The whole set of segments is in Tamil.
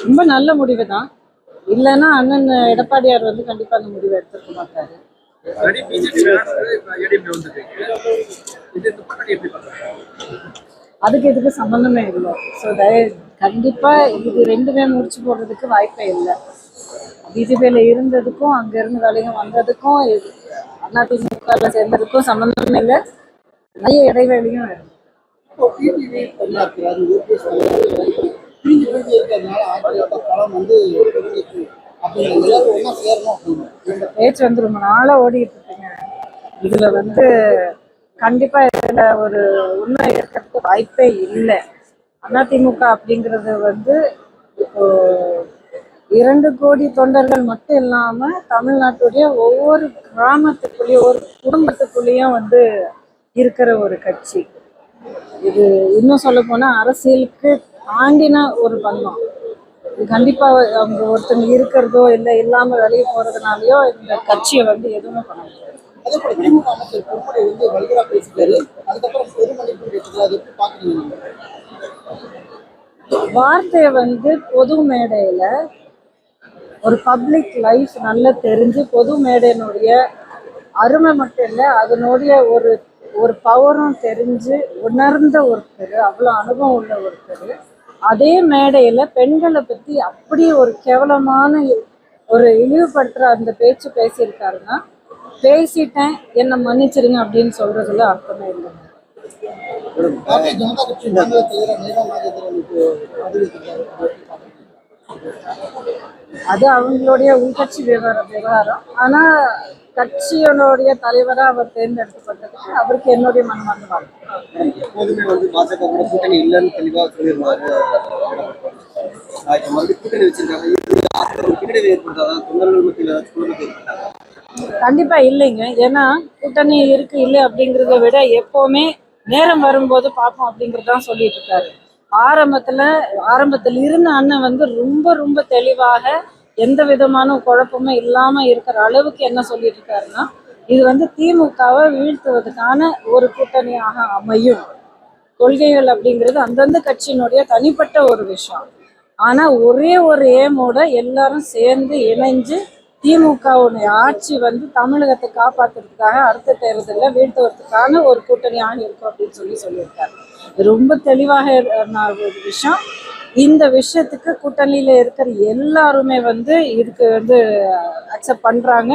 ரொம்ப நல்ல முடிவு தான். இல்லைன்னா அண்ணன் எடப்பாடியார் வந்து கண்டிப்பா அந்த முடிவை எடுத்துக்க மாட்டாரு. அதுக்கு இதுக்கு சம்பந்தமே இல்லை. ஸோ கண்டிப்பா இது ரெண்டுமே முடிச்சு போடுறதுக்கு வாய்ப்பே இல்லை. பிஜேபியில இருந்ததுக்கும் அங்க இருந்து வேலையும் வந்ததுக்கும் அதிமுக சேர்ந்ததுக்கும் சம்பந்தமே இல்லை. நிறைய இடைவெளியும் இருக்கு. பேச்சு வந்து ரொம்ப நாளா ஓடிட்டு இருக்குங்க. இதுல வந்து கண்டிப்பா இதுல ஒரு உண்மை இருக்கிறதுக்கு வாய்ப்பே இல்லை. அதிமுக அப்படிங்கிறது வந்து இப்போ 2 கோடி தொண்டர்கள் மட்டும் இல்லாம தமிழ்நாட்டுடைய ஒவ்வொரு கிராமத்துக்குள்ளேயும் ஒரு குடும்பத்துக்குள்ளேயும் வந்து இருக்கிற ஒரு கட்சி. இது இன்னும் சொல்ல போனா அரசியலுக்கு தாண்டின ஒரு பந்தம். இது கண்டிப்பா அவங்க ஒருத்தங்க இருக்கிறதோ இல்லை இல்லாம வெளியே போறதுனாலயோ இந்த கட்சியை வந்து எதுவுமே பண்ண முடியாது. வார்த்தையை வந்து பொது மேடையில ஒரு பப்ளிக் லைஃப் நல்லா தெரிஞ்சு பொது மேடையினுடைய அருமை மட்டும் இல்லை, அதனுடைய ஒரு ஒரு பவரும் தெரிஞ்சு உணர்ந்த ஒருத்தர், அவ்வளோ அனுபவம் உள்ள ஒருத்தர் அதே மேடையில பெண்களை பத்தி அப்படி ஒரு கேவலமான ஒரு இழிவுபடுத்துற அந்த பேச்சு பேசியிருக்காருன்னா, பேசிட்டேன் என்னை மன்னிச்சிருங்க அப்படின்னு சொல்றதுல அர்த்தமே இல்லைங்க. அது அவங்களுடைய உள்கட்சி விவகாரம். ஆனா கட்சியினுடைய தலைவரா அவர் தேர்ந்தெடுக்கப்பட்டதுக்கு அவருக்கு என்னுடைய மனமார்ந்த வாழ்க்கை. எப்போதுமே வந்து பாஜக கூட கூட்டணி இல்லைன்னு தெளிவாக சொல்லியிருந்தாரு. கூட்டணி வச்சிருக்காங்க, கண்டிப்பா இல்லைங்க. ஏன்னா கூட்டணி இருக்கு இல்லை அப்படிங்கிறத விட எப்பவுமே நேரம் வரும்போது பார்ப்போம் அப்படிங்கறதான் சொல்லிட்டு இருக்காரு. ஆரம்பத்துல இருந்த அண்ணன் வந்து ரொம்ப ரொம்ப தெளிவாக எந்த விதமான குழப்பமும் இல்லாம இருக்கிற அளவுக்கு என்ன சொல்லிட்டு இருக்காருன்னா, இது வந்து திமுகவை வீழ்த்துவதற்கான ஒரு கூட்டணியாக அமையும். கொள்கைகள் அப்படிங்கிறது அந்தந்த கட்சியினுடைய தனிப்பட்ட ஒரு விஷயம். ஆனா ஒரே ஒரு ஏமோட எல்லாரும் சேர்ந்து இணைஞ்சு திமுகவுடைய ஆட்சி வந்து தமிழகத்தை காப்பாற்றுறதுக்காக அடுத்த தேர்தலில் வீழ்த்துவதற்கான ஒரு கூட்டணியாக இருக்கும் அப்படின்னு சொல்லியிருக்காரு. ரொம்ப தெளிவாக ஒரு விஷயம். இந்த விஷயத்துக்கு கூட்டணியில இருக்கிற எல்லாருமே வந்து இதுக்கு வந்து அக்செப்ட் பண்றாங்க.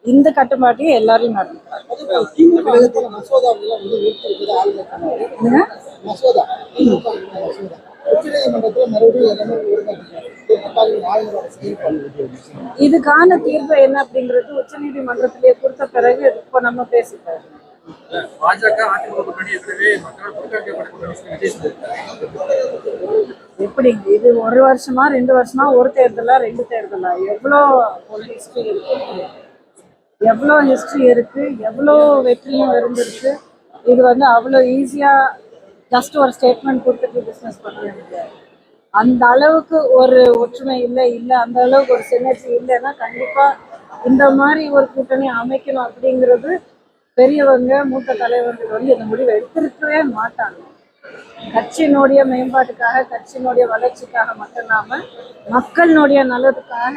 இந்த கட்டுப்பாட்டையும் எல்லாரையும் நடந்துக்கிறாங்க. இதுக்கான தீர்ப்பு என்ன அப்படிங்கிறது உச்ச நீதிமன்றத்திலேயே கொடுத்த பிறகு இப்ப நம்ம பேசிக்கிறோம். எப்படி இது 1 வருஷமா 2 வருஷமா ஒரு தேர்தலா 2 தேர்தலா எவ்வளோ ஹிஸ்டரி இருக்கு, எவ்வளோ வெற்றியும் இருந்திருக்கு. இது வந்து அவ்வளோ ஈஸியா ஜஸ்ட் ஒரு ஸ்டேட்மெண்ட் கொடுத்துட்டு பிஸ்னஸ் பண்ண முடியாது. அந்த அளவுக்கு ஒரு ஒற்றுமை இல்லை அந்த அளவுக்கு ஒரு சினர்ஜி இல்லைன்னா கண்டிப்பா இந்த மாதிரி ஒரு கூட்டணி அமைக்கணும் அப்படிங்கிறது பெரியவங்க மூத்த தலைவர்கள் வந்து இந்த முடிவை எடுத்திருக்கவே மாட்டாங்க. கட்சியினுடைய மேம்பாட்டுக்காக, கட்சியினுடைய வளர்ச்சிக்காக மட்டும் இல்லாம மக்களினுடைய நல்லதுக்காக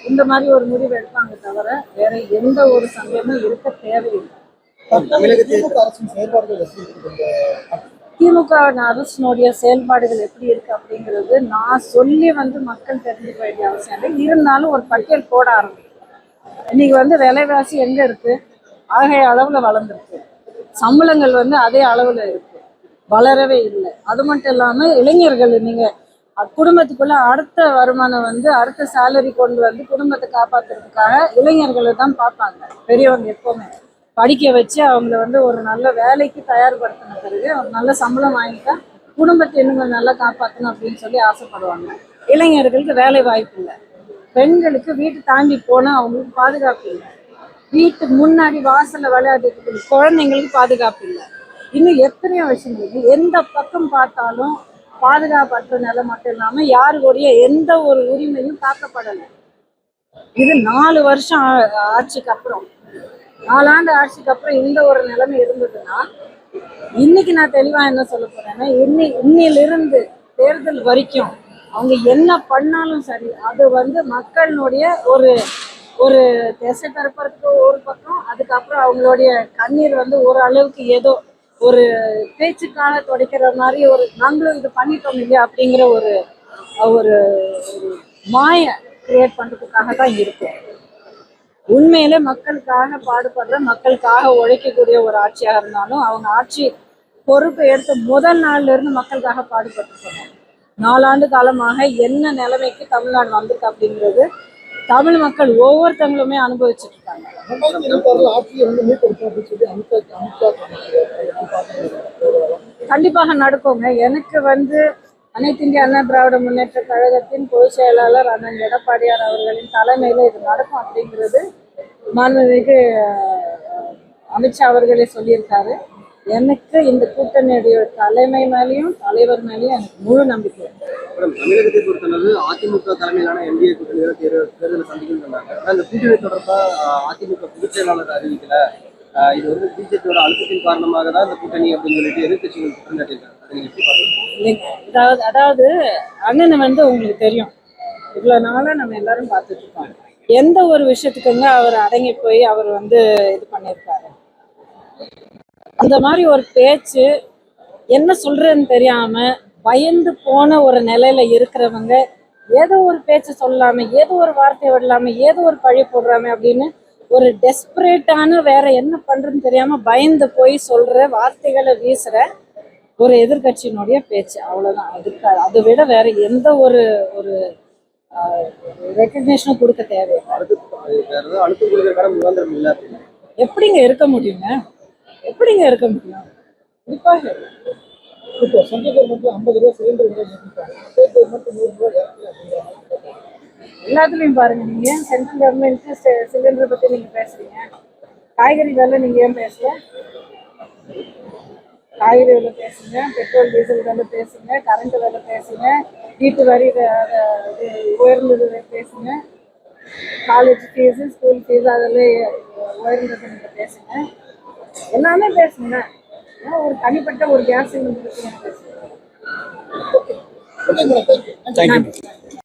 இந்த மாதிரி ஒரு முடிவு எடுப்பாங்க தவிர வேற எந்த ஒரு சந்தேகமும் இருக்க தேவையில்லை. திமுக அரசினுடைய செயல்பாடுகள் எப்படி இருக்கு அப்படிங்கிறது நான் சொல்லி வந்து மக்கள் தெரிஞ்சுக்க வேண்டிய அவசியம் இல்லை. இருந்தாலும் ஒரு பட்டியல் போட ஆரம்பிக்கும். இன்னைக்கு வந்து விலைவாசி எங்க இருக்கு? ஆகைய அளவுல வளர்ந்துருக்கு. சம்பளங்கள் வந்து அதே அளவுல இருக்கு, வளரவே இல்லை. அது மட்டும் இல்லாம இளைஞர்கள் நீங்க குடும்பத்துக்குள்ள அடுத்த வருமானம் வந்து அடுத்த சேலரி கொண்டு வந்து குடும்பத்தை காப்பாத்துறதுக்காக இளைஞர்களை தான் பார்ப்பாங்க. பெரியவங்க எப்பவுமே படிக்க வச்சு அவங்கள வந்து ஒரு நல்ல வேலைக்கு தயார்படுத்தின பிறகு ஒரு நல்ல சம்பளம் வாங்கிட்டா குடும்பத்தை இன்னும் நல்லா காப்பாற்றணும் அப்படின்னு சொல்லி ஆசைப்படுவாங்க. இளைஞர்களுக்கு வேலை வாய்ப்பு இல்லை, பெண்களுக்கு வீட்டு தாண்டி போனால் அவங்களுக்கு பாதுகாப்பு இல்லை, வீட்டுக்கு முன்னாடி வாசல்ல விளையாடிட்டு குழந்தைங்களுக்கு பாதுகாப்பு இல்லை. இன்னும் எத்தனையோ விஷயங்களுக்கு எந்த பக்கம் பார்த்தாலும் பாதுகாப்பற்ற நிலை மட்டும் இல்லாம யாருடைய எந்த ஒரு உரிமையும் காக்கப்படலை. இது 4 வருஷம் ஆட்சிக்கு அப்புறம், 4 ஆண்டு ஆட்சிக்கு அப்புறம் இந்த ஒரு நிலைமை இருந்ததுன்னா இன்னைக்கு நான் தெளிவா என்ன சொல்ல போறேன்னா, இன்னிலிருந்து தேர்தல் வரைக்கும் அவங்க என்ன பண்ணாலும் சரி அது வந்து மக்களுடைய ஒரு ஒரு திசை திருப்பறதுக்கு ஒரு பக்கம், அதுக்கப்புறம் அவங்களுடைய கண்ணீர் வந்து ஒரு அளவுக்கு ஏதோ ஒரு பேச்சுக்காக துடைக்கிற மாதிரி ஒரு நாங்களும் இது பண்ணிட்டோம் இல்லையா அப்படிங்கிற ஒரு ஒரு ஒரு மாய கிரியேட் பண்றதுக்காக தான் இருக்கும். உண்மையிலே மக்களுக்காக பாடுபடுற மக்களுக்காக உழைக்கக்கூடிய ஒரு ஆட்சியாக இருந்தாலும் அவங்க ஆட்சி பொறுப்பு எடுத்த முதல் நாள்ல இருந்து மக்களுக்காக பாடுபட்டு சொன்னாங்க. 4 ஆண்டு காலமாக என்ன நிலைமைக்கு தமிழ்நாடு வந்திருக்கு அப்படிங்கிறது தமிழ் மக்கள் ஒவ்வொருத்தங்களுமே அனுபவிச்சுட்டு இருக்காங்க. 2026 ஆட்சியை வந்து மீட்டெடுக்கும் அப்படின்னு சொல்லி அமித்ஷா சொன்னாங்க. கண்டிப்பாக நடக்குங்க. எனக்கு வந்து அனைத்து இந்திய அண்ணா திராவிட முன்னேற்ற கழகத்தின் பொதுச் செயலாளர் அண்ணன் எடப்பாடியார் அவர்களின் தலைமையில இது நடக்கும் அப்படிங்கிறது மாண்புமிகு அமித்ஷா அவர்களே சொல்லியிருக்காரு. எனக்கு இந்த கூட்டணியுடைய தலைமை மேலேயும் தலைவர் மேலேயும் எனக்கு முழு நம்பிக்கை இருக்கு. மேடம், தமிழகத்தை பொறுத்தளவு அதிமுக தலைமையிலான என்டிஏ கூட்டணியோட தேர்தலை சந்திக்கும் சொன்னாங்க. ஆனா இந்த கூட்டணி தொடர்பா அதிமுக பொதுச் செயலாளர் அறிவிக்கல. இது வந்து பிஜேபியோட அழுத்தத்தின் காரணமாக தான் இந்த கூட்டணி அப்படின்னு சொல்லிட்டு எதிர்கட்சிகள் குற்றம் சாட்டியிருக்காங்க. அதை நீங்க எப்படி பாக்குறீங்க? இல்லைங்க, அதாவது அண்ணனை வந்து உங்களுக்கு தெரியும், இவ்வளவு நாளா நம்ம எல்லாரும் பார்த்துட்டு இருக்கோம். எந்த ஒரு விஷயத்துக்குங்க அவர் அடங்கி போய் அவர் வந்து இது பண்ணியிருக்காரு. அந்த மாதிரி ஒரு பேச்சு என்ன சொல்றதுன்னு தெரியாம பயந்து போன ஒரு நிலையில இருக்கிறவங்க ஏதோ ஒரு பேச்சு சொல்லாம, ஏதோ ஒரு வார்த்தையை விடலாம, ஏதோ ஒரு பழி போடுறாம அப்படின்னு ஒரு டெஸ்பரேட்டான வேற என்ன பண்றதுன்னு தெரியாம பயந்து போய் சொல்ற வார்த்தைகளை வீசுற ஒரு எதிர்கட்சியினுடைய பேச்சு, அவ்வளவுதான். அதுக்கு அதை விட வேற எந்த ஒரு ஒரு ரெக்கக்னேஷனும் கொடுக்க தேவையில்லை. வேற ஏதாவது அழுத்தம் கொடுக்கறதுக்கான முகாந்திரம் இல்லை அப்படின்னு எப்படிங்க இருக்க முடியுங்க? எப்படிங்க இருக்க முடியும்? கண்டிப்பாக இப்போ சென்ட்ரல் கவர்மெண்ட்ல 50 ரூபாய் சிலிண்டர் விலை நிறுத்திட்டாங்க. ஸ்டேட் கவர்மெண்ட் 100 ரூபாய் இறக்கல அப்படிங்கிற மாதிரி. எல்லாத்துலயும் பாருங்க. நீங்க ஏன் சென்ட்ரல் கவர்மெண்ட் சிலிண்டர் பத்தி நீங்க பேசுறீங்க? காய்கறி விலை நீங்க ஏன் பேசல? காய்கறி விலை பேசுங்க, பெட்ரோல் டீசல் விலை பேசுங்க, கரண்ட் விலை பேசுங்க, வீட்டு வரி உயர்ந்தது பேசுங்க, காலேஜ் ஃபீஸு ஸ்கூல் ஃபீஸ் அதில் உயர்ந்தது நீங்கள் பேசுங்க, எல்லாமே பேசுங்க. ஒரு தனிப்பட்ட ஒரு கேஸ் சிலிண்டர் பேசுங்க. Okay madam, thank you.